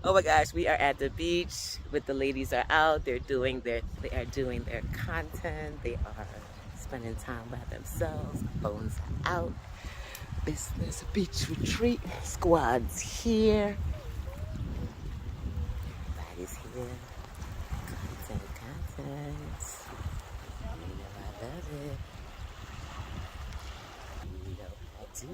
Oh my gosh, we are at the beach with the ladies are out. They are doing their content. They are spending time by themselves. Phones are out. Business beach retreat. Squad's here. Everybody's here. Content. You know I love it. You know I do.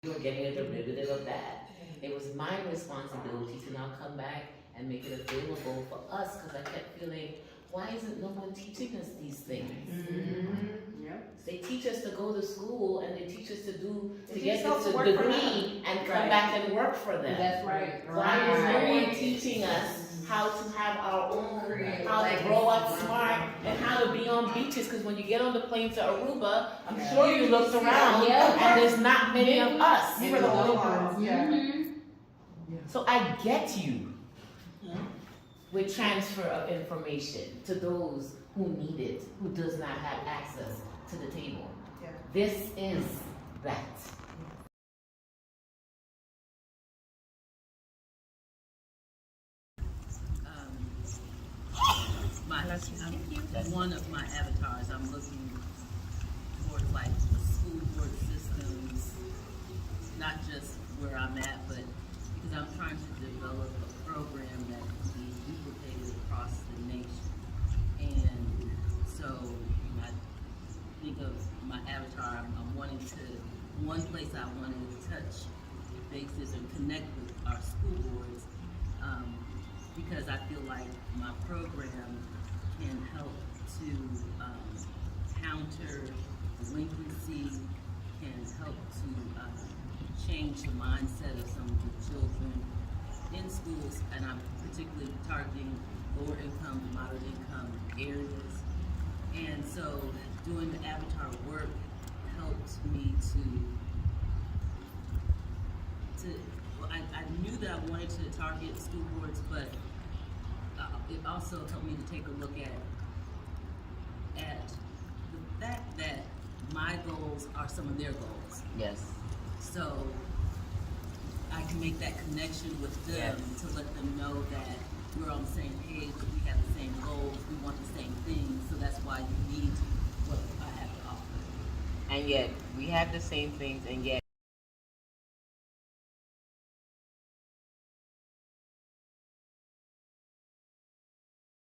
We were getting a derivative of that. It was my responsibility to now come back and make it available for us because I kept feeling, why isn't no one teaching us these things? Mm-hmm. Yep. They teach us to go to school and they teach us to get this degree and come back and work for them. That's right. Why is no one teaching us how to have our own, how to grow up smart, and how to be on beaches? Because when you get on the plane to Aruba, I'm sure you looked around and there's not many of us. We were the only ones. Yeah. Mm-hmm. So I get you with transfer of information to those who need it, who does not have access to the table. Yeah. This is that. One of my avatars, I'm looking towards like the school board systems, not just where I'm at, but because I'm trying to develop a program that can be duplicated across the nation. And so when I think of my avatar, I'm wanting to, one place I want to touch bases and connect with our school boards, because I feel like my program can help to counter delinquency, can help to change the mindset of some of the children in schools, and I'm particularly targeting lower income to moderate income areas. And so doing the avatar work helped me I knew that I wanted to target school boards, but it also helped me to take a look at the fact that my goals are some of their goals. Yes. So I can make that connection with them to let them know that we're on the same page, we have the same goals, we want the same things, so that's why you need what I have to offer. And yet we have the same things, and yet